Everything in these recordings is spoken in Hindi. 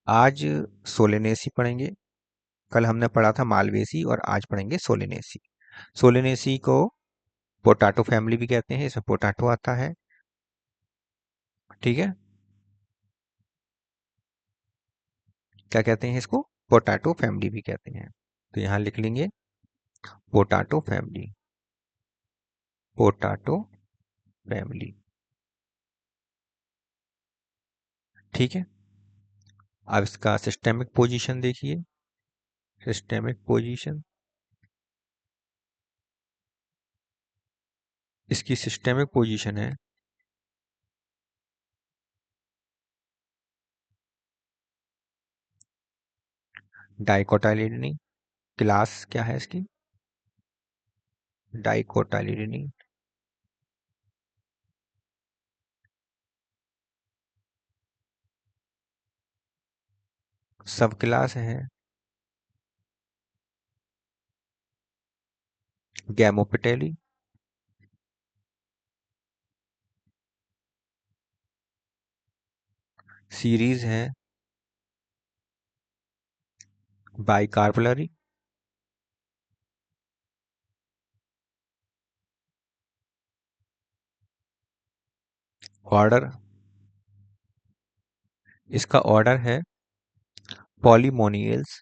आज सोलेनेसी पढ़ेंगे। कल हमने पढ़ा था मालवेसी और आज पढ़ेंगे सोलेनेसी। सोलेनेसी को पोटैटो फैमिली भी कहते हैं, इसमें पोटैटो आता है। ठीक है, क्या कहते हैं इसको? पोटैटो फैमिली भी कहते हैं। तो यहाँ लिख लेंगे पोटैटो फैमिली, पोटैटो फैमिली। ठीक है, अब इसका सिस्टेमिक पोजीशन देखिए। सिस्टेमिक पोजीशन, इसकी सिस्टेमिक पोजीशन है डाइकोटाइलिडनी। क्लास क्या है इसकी? डाइकोटाइलिडनी। सब क्लास है गैमोपेटेली। सीरीज है बाइकार्पलरी। ऑर्डर, इसका ऑर्डर है पॉलीमोनियल्स।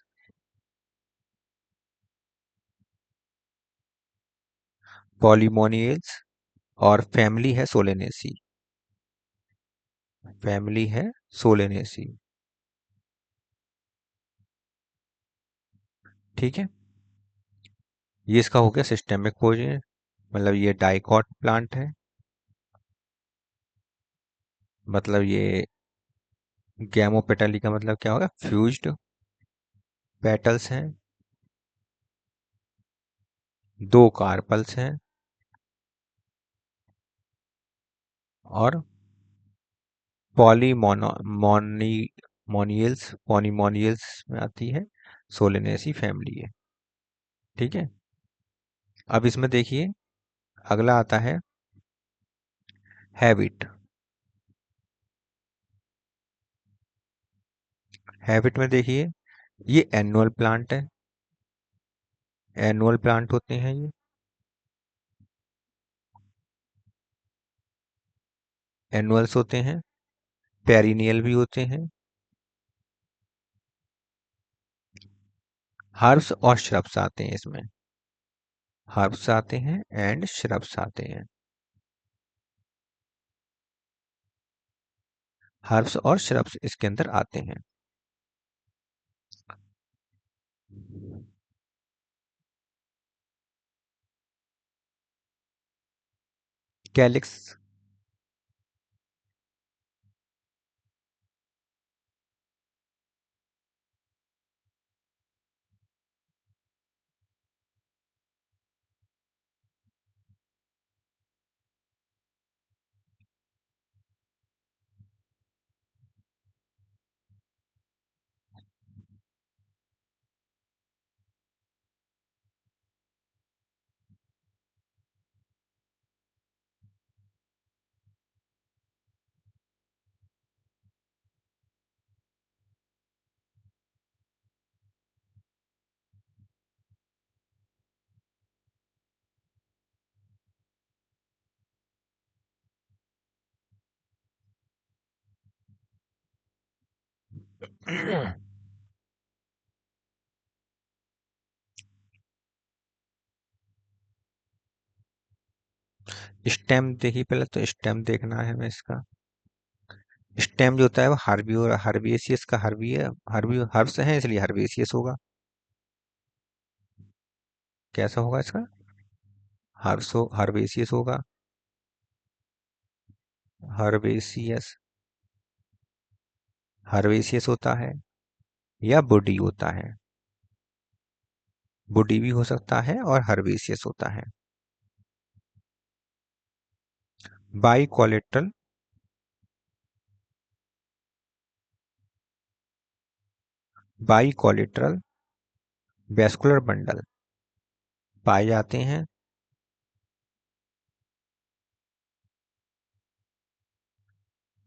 पॉलीमोनियल्स और फैमिली है सोलेनेसी। फैमिली है सोलेनेसी। ठीक है, ये इसका हो गया सिस्टेमिक पोजीशन, मतलब ये डाइकॉट प्लांट है। मतलब ये गैमोपेटली का मतलब क्या होगा? फ्यूज्ड पेटल्स हैं, दो कार्पल्स हैं और पॉलीमोनियल्स, पॉलीमोनियल्स में आती है सोलेनेसी फैमिली है। ठीक है, अब इसमें देखिए अगला आता है हैबिट। हैबिट में देखिए ये एनुअल प्लांट है। एनुअल प्लांट होते हैं ये। एनुअल्स होते हैं, पेरिनियल भी होते हैं। हर्ब्स और श्रब्स आते हैं इसमें। हर्ब्स आते हैं एंड श्रब्स आते हैं। हर्ब्स और श्रब्स इसके अंदर आते हैं। कैलिक्स, स्टेम देखिए, पहले तो स्टेम देखना है हमें इसका। स्टेम जो होता है वो हर्बी और हर्बेसियस का हर्बी है। हर्बी हर्ब्स है इसलिए हर्बेसियस होगा। कैसा होगा इसका? हर्बेसियस होगा। हर्बेसियस, हर्बेसियस होता है या वुडी होता है। वुडी भी हो सकता है और हर्बेसियस होता है। By collateral, by collateral vascular bundle पाए जाते हैं।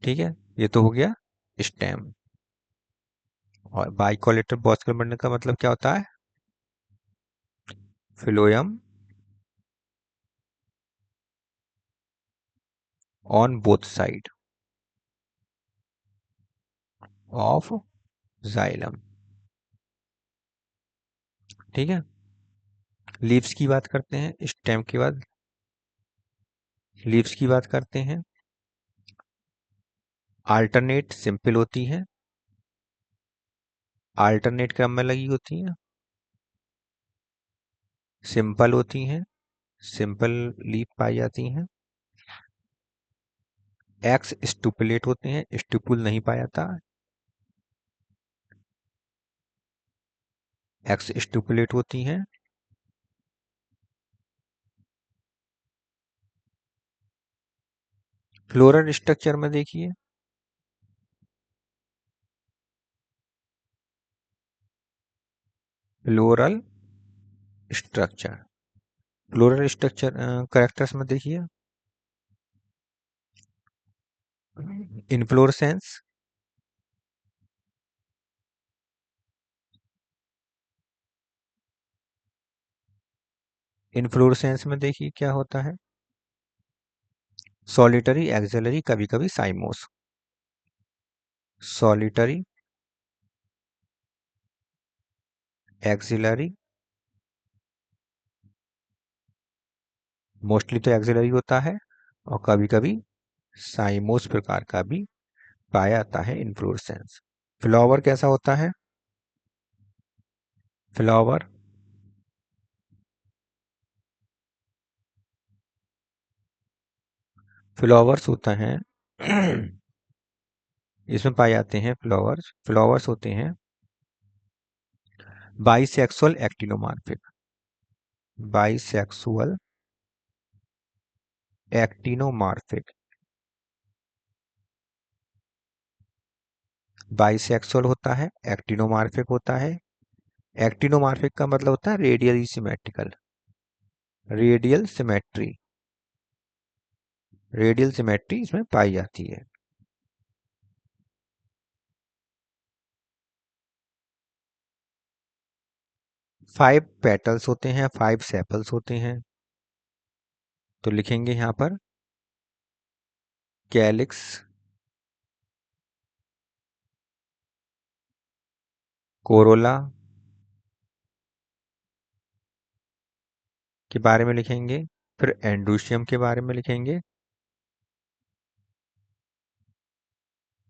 ठीक है, ये तो हो गया स्टेम। और बाइकोलेटर वॉस्कुलर बंडल का मतलब क्या होता है? Phloem on both side of xylem. ठीक है। लीव्स की बात करते हैं, स्टेम के बाद लीव्स की बात करते हैं। आल्टरनेट सिंपल होती है, आल्टरनेट क्रम में लगी होती हैं, सिंपल होती हैं, सिंपल लीफ पाई जाती हैं। एक्स स्टुपुलेट होते हैं, स्टुपुल नहीं पाया जाता। एक्स स्टुपुलेट होती हैं। फ्लोरल स्ट्रक्चर में देखिए, floral structure, floral structure characters में देखिए, इन्फ्लोरेसेंस, इन्फ्लोरेसेंस में देखिए क्या होता है, सॉलिटरी एक्सिलरी, कभी कभी साइमोस। सॉलिटरी एक्सिलरी, मोस्टली तो एक्सिलरी होता है, और कभी कभी साइमोस प्रकार का भी पाया जाता है इन्फ्लोरेसेंस। फ्लावर कैसा होता है? फ्लावर फ्लावर्स होता है इसमें पाए जाते हैं फ्लावर्स, फ्लावर्स होते हैं bisexual actinomorphic, bisexual actinomorphic, bisexual होता है, एक्टिनोमार्फिक होता है। एक्टिनोमार्फिक का मतलब होता है radially symmetrical, radial symmetry, radial symmetry इसमें पाई जाती है। 5 पेटल्स होते हैं, 5 सेपल्स होते हैं। तो लिखेंगे यहाँ पर कैलिक्स, कोरोला के बारे में लिखेंगे, फिर एंड्रोशियम के बारे में लिखेंगे,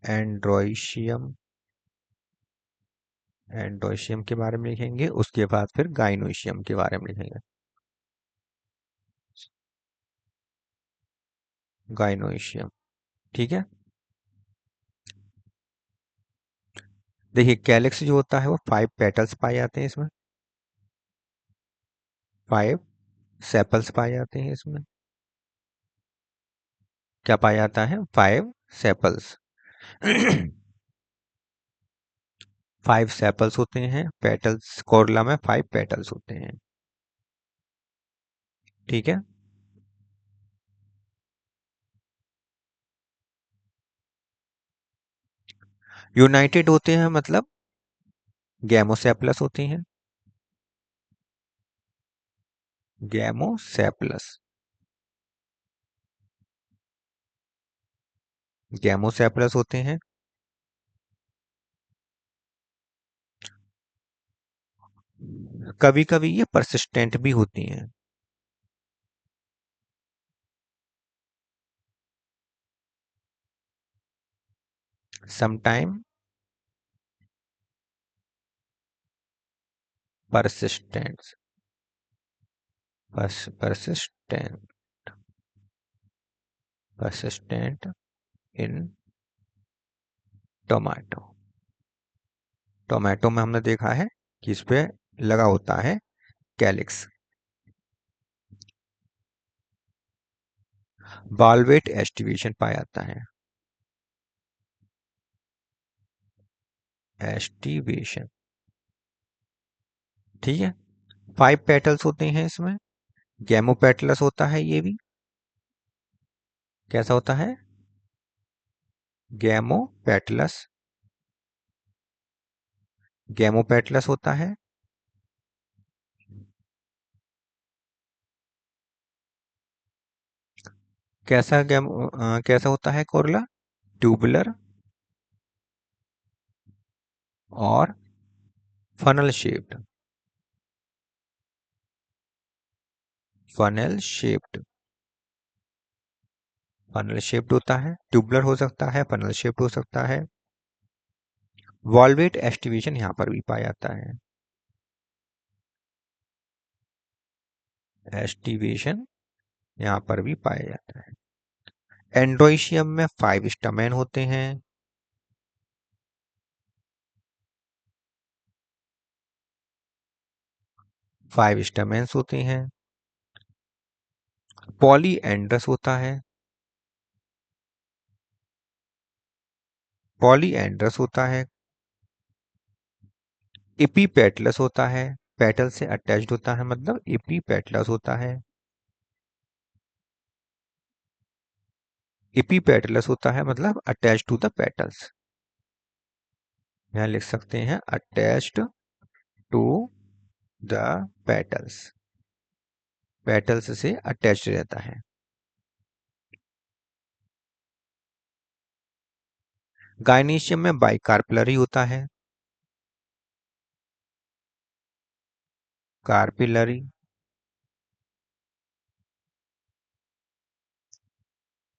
एंड्रोशियम, एंड्रोशियम के बारे में लिखेंगे, उसके बाद फिर गाइनोशियम के बारे में लिखेंगे, गाइनोशियम। ठीक है। देखिए कैलिक्स जो होता है वो 5 पेटल्स पाए जाते हैं इसमें, 5 सेपल्स पाए जाते हैं इसमें। क्या पाया जाता है? 5 सेपल्स 5 सेपल्स होते हैं, पेटल्स कोरला में 5 पेटल्स होते हैं। ठीक है। यूनाइटेड होते हैं मतलब गैमोसेप्लस होती हैं, गैमोसेप्लस, गैमोसेप्लस होते हैं। कभी कभी ये परसिस्टेंट भी होती हैं। समटाइम परसिस्टेंट, परसिस्टेंट, परसिस्टेंट इन टोमेटो, टोमेटो में हमने देखा है कि इस पे लगा होता है कैलिक्स। बालवेट एस्टिवेशन पाया जाता है, एस्टिवेशन। ठीक है। 5 पेटल्स होते हैं इसमें, गैमोपेटलस होता है ये भी। कैसा होता है? गैमोपेटलस, गैमोपेटलस होता है। कैसा होता है कोरला? ट्यूबुलर और funnel shaped. Funnel shaped. Funnel shaped होता है, ट्यूबुलर हो सकता है, फनल शेप्ड हो सकता है। वॉल्वेट एस्टिवेशन यहाँ पर भी पाया जाता है। एस्टिवेशन यहाँ पर भी पाया जाता है। एंड्रोइशियम में 5 स्टैमेन होते हैं। 5 स्टैमेन्स होते हैं। पॉलीएंड्रस होता है। पॉलीएंड्रस होता है। एपीपेटलस होता है। पेटल से अटैच्ड होता है, मतलब एपीपेटलस होता है। एपीपेटलस होता है मतलब अटैच टू द पेटल्स। यहाँ लिख सकते हैं attached to the petals. Petals से अटैच्ड रहता है। गायनीशियम में बाइकार्पिलरी होता है। कार्पिलरी।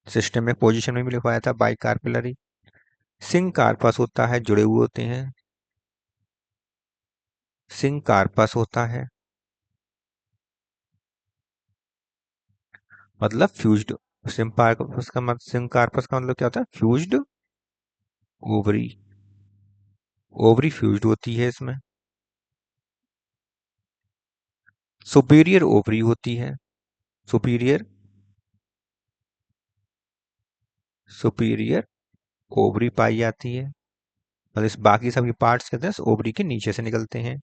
सिस्टमिक पोजीशन में भी लिखवाया था बाइकार्पिलरी। सिंक कार्पस होता है, जुड़े हुए होते हैं। सिंक कार्पस होता है मतलब फ्यूज्ड। सिंक कार्पस का मतलब क्या होता है? Fused ovary. ओवरी फ्यूज्ड होती है इसमें। सुपीरियर ओवरी होती है। सुपीरियर। सुपीरियर ओवरी पाई जाती है। मतलब इस बाकी सभी पार्ट्स के दस ओवरी के नीचे से निकलते हैं।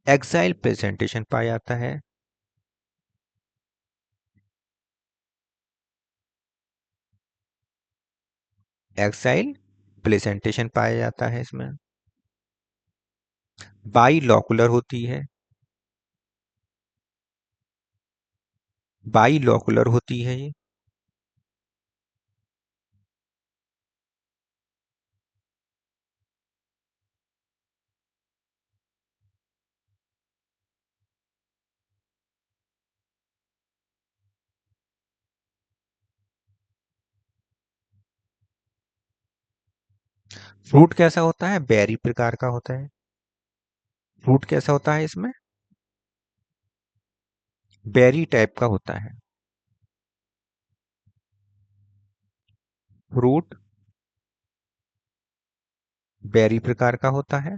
एक्साइल प्रेजेंटेशन पाया जाता है। एक्साइल प्रेजेंटेशन पाया जाता है इसमें। बाइलॉकुलर होती है। बाइलॉकुलर होती है ये। फ्रूट कैसा होता है? बेरी प्रकार का होता है। फ्रूट कैसा होता है इसमें? बेरी टाइप का होता है। फ्रूट बेरी प्रकार का होता है।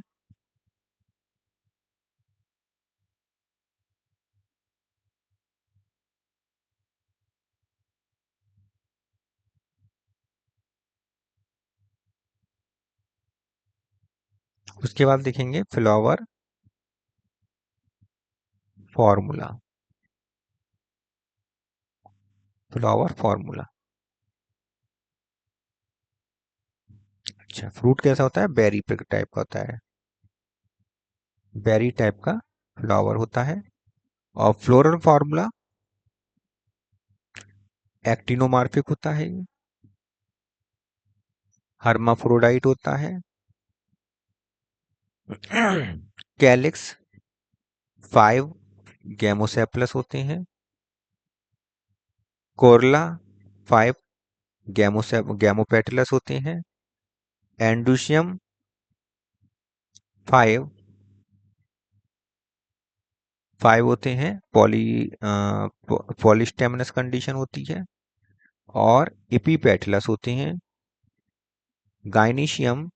उसके बाद लिखेंगे फ्लावर फॉर्मूला। Flower formula. अच्छा, फ्रूट कैसा होता है? बेरी टाइप का होता है। बेरी टाइप का फ्लावर होता है। और फ्लोरल फॉर्मूला एक्टिनोमार्फिक होता है ये। हर्माफ्रोडाइट होता है। कैलिक्स 5 गैमोसेप्लस होते हैं। कोरला 5 गैमोपेटलस होते हैं। एंडुशियम 5 होते हैं। पॉलीस्टेमिनस कंडीशन होती है। और एपीपेटलस होते हैं। गाइनीशियम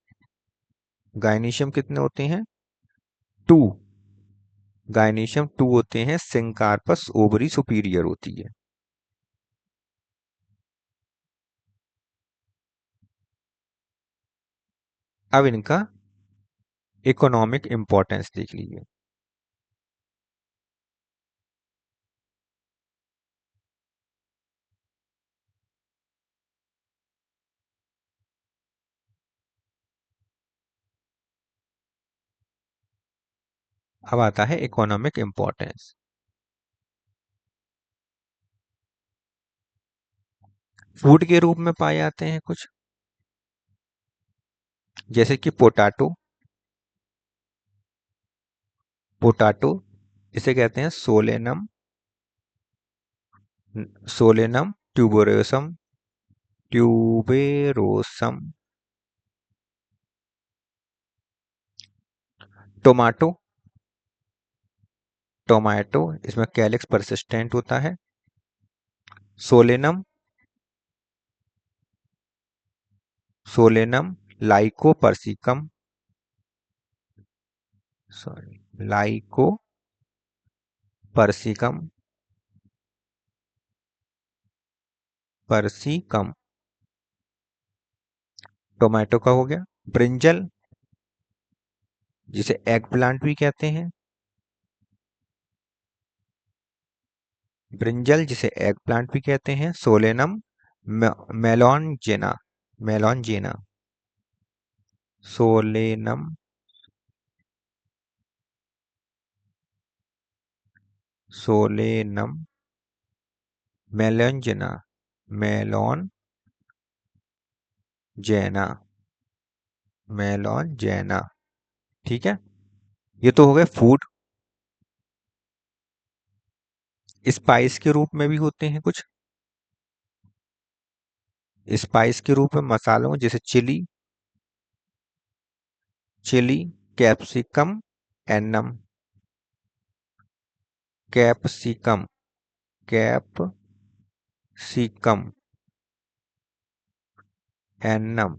गाइनीशियम कितने होते हैं? 2। गाइनीशियम 2 होते हैं। सिंकार्पस ओवरी सुपीरियर होती है। अब इनका इकोनॉमिक इंपॉर्टेंस देख लीजिए। अब आता है इकोनॉमिक इम्पोर्टेंस। फूड के रूप में पाए जाते हैं कुछ, जैसे कि पोटैटो। पोटैटो इसे कहते हैं Solanum, Solanum tuberosum, tuberosum. Tomato, tomato इसमें कैलिक्स परसिस्टेंट होता है। Solanum, Solanum lycopersicum, sorry lycopersicum, persicum. Tomato का हो गया। ब्रिंजल जिसे एग प्लांट भी कहते हैं, ब्रिंजल जिसे एग प्लांट भी कहते हैं, सोलेनम मेलॉनजेना, मेलॉनजेना, सोलेनम, सोलेनम मेलॉनजेना, मेलॉन जैना, मेलॉन जैना। ठीक है, ये तो हो गए फूड। स्पाइस के रूप में भी होते हैं कुछ, स्पाइस के रूप में मसालों जैसे chili, chili, capsicum, annuum, capsicum, capsicum, annuum.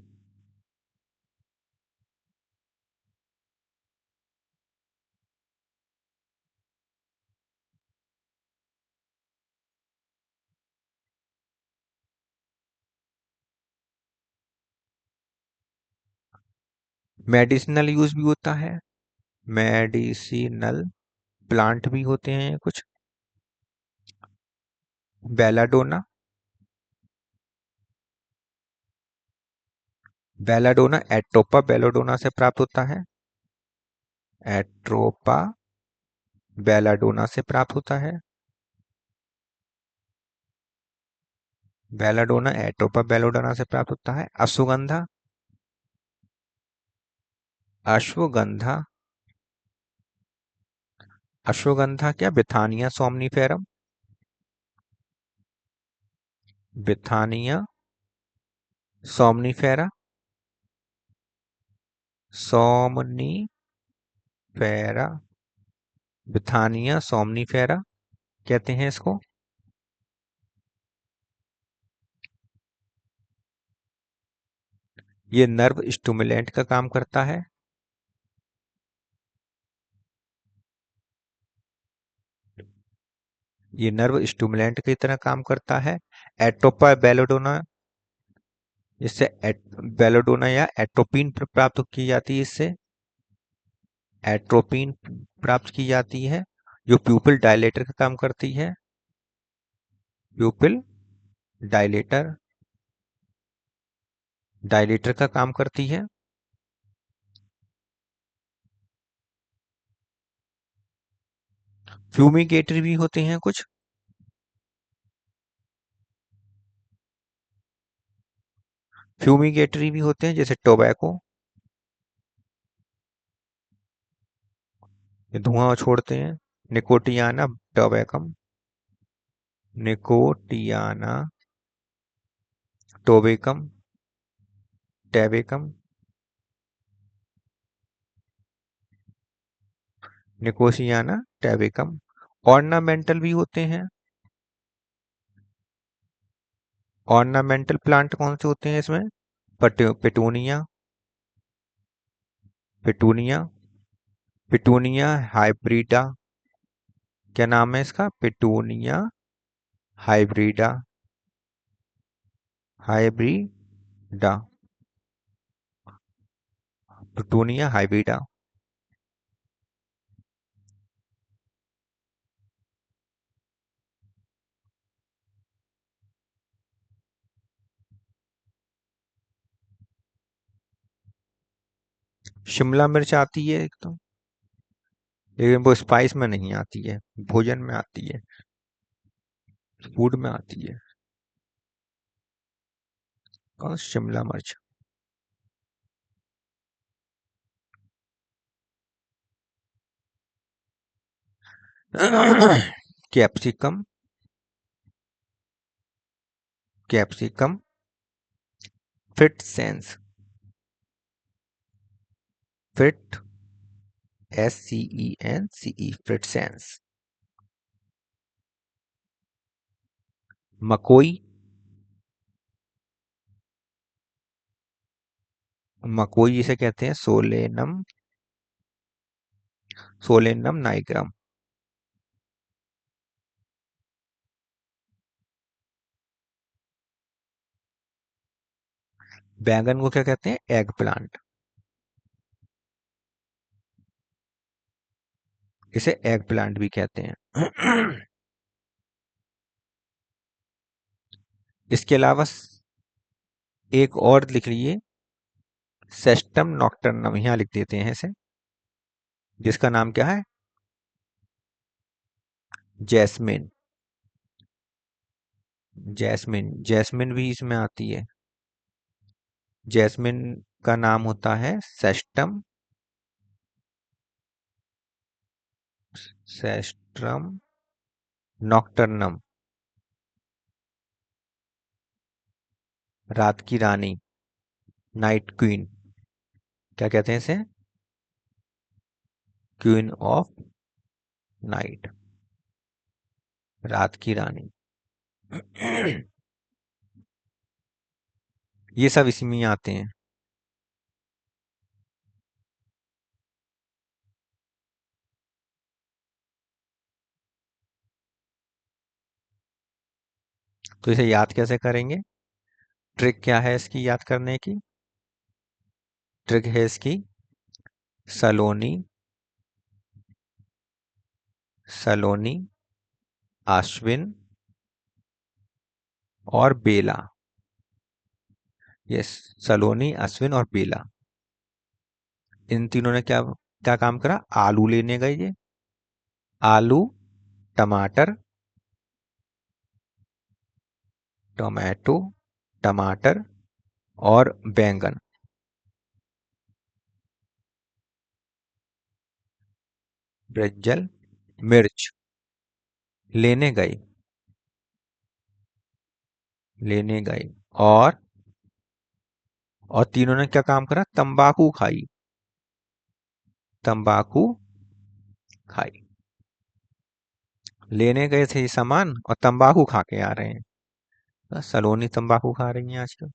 Medicinal use भी होता है, मेडिसिनल प्लांट भी होते हैं कुछ। बेलाडोना, बेलाडोना एट्रोपा बेलाडोना से प्राप्त होता है, एट्रोपा बेलाडोना से प्राप्त होता है। बेलाडोना एट्रोपा बेलाडोना से प्राप्त होता है। अश्वगंधा, अश्वगंधा, अश्वगंधा क्या, बिथानिया सोमनीफेरम, बिथानिया सोमनीफेरा, सोमनीफेरा, बिथानिया सोमनीफेरा कहते हैं इसको। ये नर्व स्टिमुलेंट का काम करता है। ये नर्व स्टिमुलेंट की तरह काम करता है। एट्रोपा बेलोडोना, इससे बेलोडोना या एट्रोपिन प्राप्त की जाती है, इससे एट्रोपिन प्राप्त की जाती है, जो प्यूपिल डायलेटर का काम करती है, प्यूपिल डायलेटर, डायलेटर का काम करती है। फ्यूमिगेटर भी होते हैं कुछ, फ्यूमिगेटरी भी होते हैं जैसे टोबैको, ये धुआं छोड़ते हैं। निकोटियाना टोबैकम, निकोटियाना टोबेकम, टैबेकम, निकोसियाना टैबेकम। ऑर्नामेंटल भी होते हैं। ऑर्नामेंटल प्लांट कौन से होते हैं इसमें, पेटूनिया, पेटूनिया, पेटूनिया हाइब्रिडा, क्या नाम है इसका, पेटूनिया हाइब्रिडा, हाइब्रिडा, पेटूनिया हाइब्रिडा। शिमला मिर्च आती है एक तो, लेकिन वो स्पाइस में नहीं आती है, भोजन में आती है, फूड में आती है। कौन? शिमला मिर्च। Capsicum. Capsicum. Fit sense. Fit, SCENCE, fit sense. मकोई। मकोई जिसे कहते हैं सोलेनम। सोलेनम नाइग्राम। बैंगन को क्या कहते हैं? Egg plant. इसे एग प्लांट भी कहते हैं। इसके अलावा एक और लिख लीजिए, सेस्टम नॉक्टर्नम, यहाँ लिख देते हैं इसे, जिसका नाम क्या है? जैस्मिन। जैस्मिन, जैस्मिन भी इसमें आती है। जैस्मिन का नाम होता है सेस्टम। सेस्ट्रम नॉक्टर्नम। रात की रानी, नाइट क्वीन। क्या कहते हैं इसे? क्वीन ऑफ नाइट, रात की रानी। ये सब इसी में ही आते हैं। तो इसे याद कैसे करेंगे? ट्रिक क्या है इसकी याद करने की? ट्रिक है इसकी, सलोनी। सलोनी, अश्विन और बेला। यस, सलोनी, अश्विन और बेला। इन तीनों ने क्या क्या काम करा? आलू लेने गए ये। आलू, टमाटर, टोमेटो, टमाटर और बैंगन, ब्रिंजल, मिर्च लेने गए। लेने गए और तीनों ने क्या काम करा? तंबाकू खाई। तंबाकू खाई। लेने गए थे ये सामान और तंबाकू खा के आ रहे हैं। बस सलोनी तंबाकू खा रही हैं आजकल।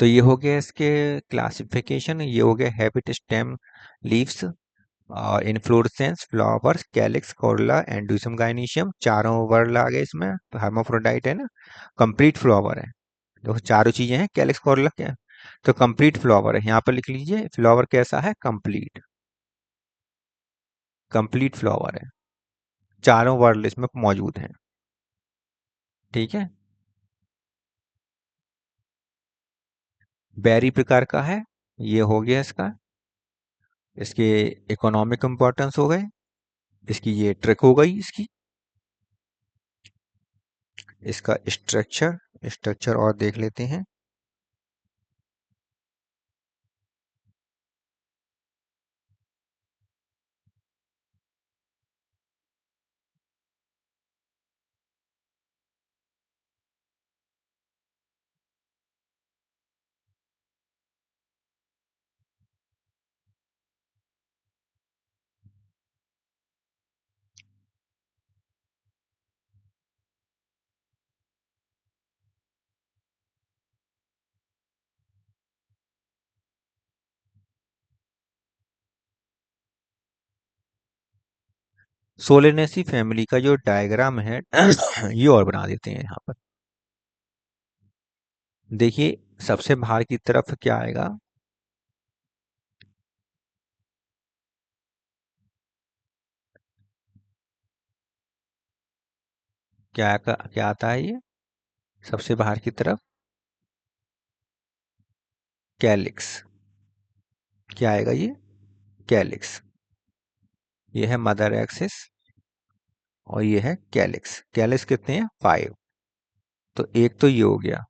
तो ये हो गया इसके क्लासिफिकेशन। ये हो गया habit, stem, leaves, inflorescence, flowers, calyx, corolla, androecium, gynoecium. चारों वर्ड आ गए इसमें। तो hermaphrodite है ना, कंप्लीट फ्लावर है। देखो चारों चीजें हैं, कैलिक्स, कोरोला क्या, तो कंप्लीट फ्लावर है। यहाँ पर लिख लीजिए फ्लावर कैसा है? कंप्लीट। कंप्लीट फ्लावर है। चारों वर्ड इसमें मौजूद हैं। ठीक है। बेरी प्रकार का है, ये हो गया इसका। इसके इकोनॉमिक इंपॉर्टेंस हो गए। इसकी ये ट्रिक हो गई इसकी। इसका स्ट्रक्चर, स्ट्रक्चर और देख लेते हैं। सोलेनेसी फैमिली का जो डायग्राम है ये और बना देते हैं यहाँ पर। देखिए सबसे बाहर की तरफ क्या आएगा? क्या आता है ये सबसे बाहर की तरफ? कैलिक्स। क्या आएगा ये? कैलिक्स। ये है मदर एक्सिस और ये है कैलिक्स। कैलिक्स कितने हैं? 5। तो एक तो ये हो गया,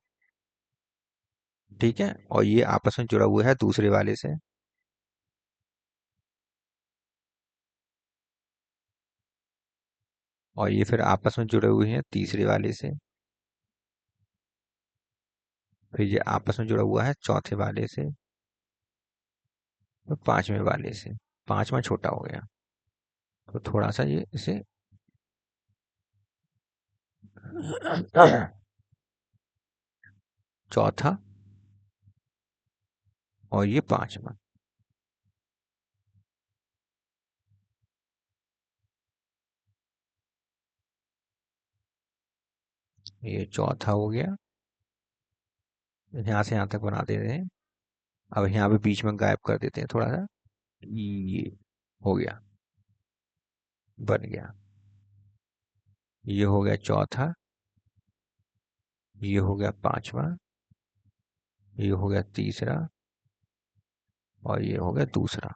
ठीक है, और ये आपस में जुड़ा हुआ है दूसरे वाले से। और ये फिर आपस में जुड़े हुए हैं तीसरे वाले से। फिर ये आपस में जुड़ा हुआ है चौथे वाले से और पांचवें वाले से। पांचवा छोटा हो गया, तो थोड़ा सा ये इसे चौथा और ये पांचवा। ये चौथा हो गया। यहाँ से यहाँ तक बना देते हैं। अब यहाँ पे बीच में गायब कर देते हैं थोड़ा सा। ये हो गया, बन गया। ये हो गया चौथा, ये हो गया पांचवा, ये हो गया तीसरा और ये हो गया दूसरा।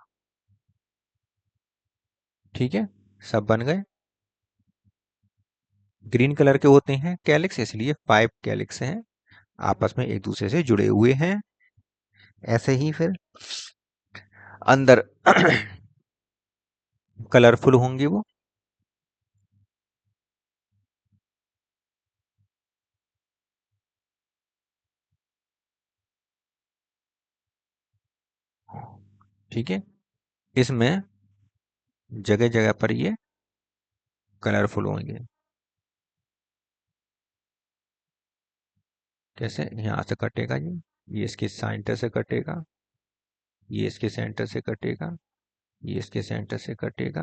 ठीक है, सब बन गए। ग्रीन कलर के होते हैं कैलिक्स, इसलिए 5 कैलिक्स हैं, आपस में एक दूसरे से जुड़े हुए हैं। ऐसे ही फिर अंदर कलरफुल होंगे वो। ठीक है, इसमें जगह जगह पर ये कलरफुल होंगे। कैसे? यहाँ से कटेगा ये इसके सेंटर से कटेगा, ये इसके सेंटर से कटेगा, ये इसके सेंटर से कटेगा।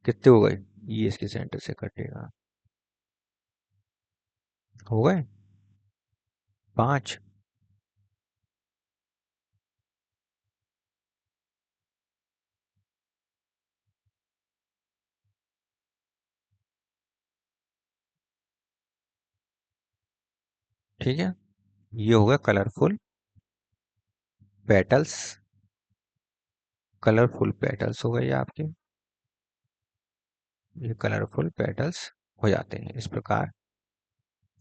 कितने हो गए? ये इसके सेंटर से कटेगा। हो गए 5। ठीक है, ये हो गया कलरफुल पेटल्स। कलरफुल पेटल्स हो गए ये आपके। ये कलरफुल पेटल्स हो जाते हैं इस प्रकार।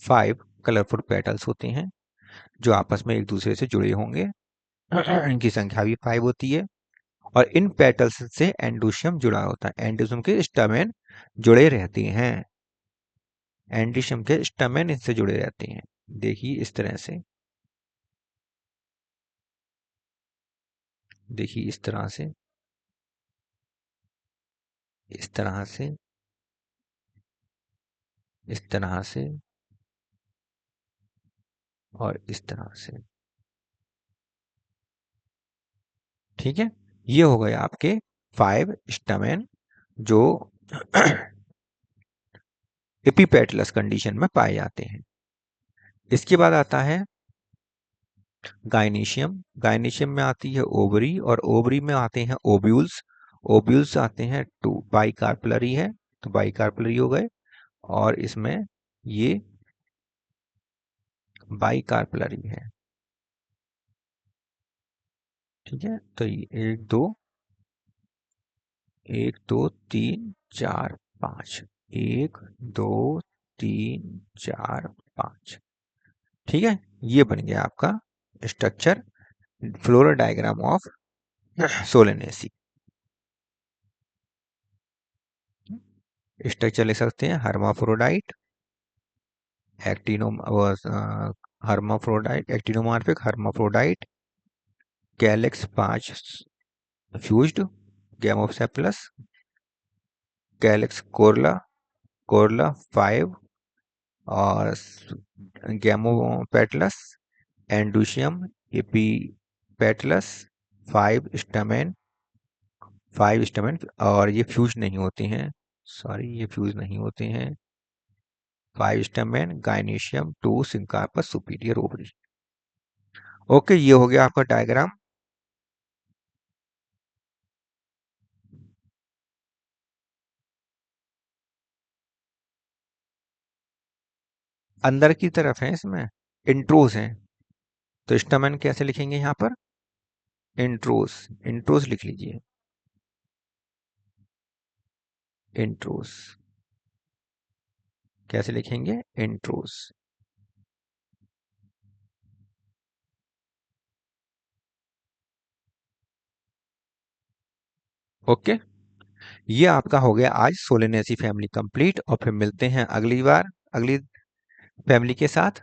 5 कलरफुल पेटल्स होते हैं जो आपस में एक दूसरे से जुड़े होंगे। इनकी संख्या भी 5 होती है। और इन पेटल्स से एंडोशियम जुड़ा होता है। एंडोशियम के स्टैमेन जुड़े रहते हैं। एंडोशियम के स्टैमेन इनसे जुड़े रहते हैं। देखिए इस तरह से, देखिए इस तरह से, इस तरह से, इस तरह से और इस तरह से। ठीक है, ये हो गए आपके 5 स्टैमेन जो एपिपेटलस कंडीशन में पाए जाते हैं। इसके बाद आता है गायनीशियम। गायनीशियम में आती है ओवरी और ओवरी में आते हैं ओव्यूल्स। ओव्यूल्स आते हैं 2 बाइकार्पलरी है, तो बाइकार्पलरी हो गए। और इसमें ये बाइकार्पलरी है। ठीक है, तो ये 1 2 3 4 5, 1 2 3 4 5। ठीक है, ये बन गया आपका structure, floral diagram of Solanaceae. Structure लिख सकते हैं hermaphrodite, actino hermaphrodite, actinomorphic hermaphrodite, calyx 5 fused, gamosepalous, calyx corolla, corolla 5 और gamopetalous, androecium epipetalous, 5 stamen, 5 stamen और ये फ्यूज नहीं होते हैं। सॉरी, ये फ्यूज नहीं होते हैं। 5 स्टैमेन, गायनीशियम 2 सिंकार्पस सुपीरियर ओवरी। ओके, ये हो गया आपका डायग्राम। अंदर की तरफ है, इसमें इंट्रोस हैं, तो स्टमन कैसे लिखेंगे यहाँ पर? इंट्रोस, इंट्रोस लिख लीजिए, इंट्रोस कैसे लिखेंगे? इंट्रोस। ओके, ये आपका हो गया आज सोलेनेसी फैमिली कंप्लीट, और फिर मिलते हैं अगली बार अगली फैमिली के साथ।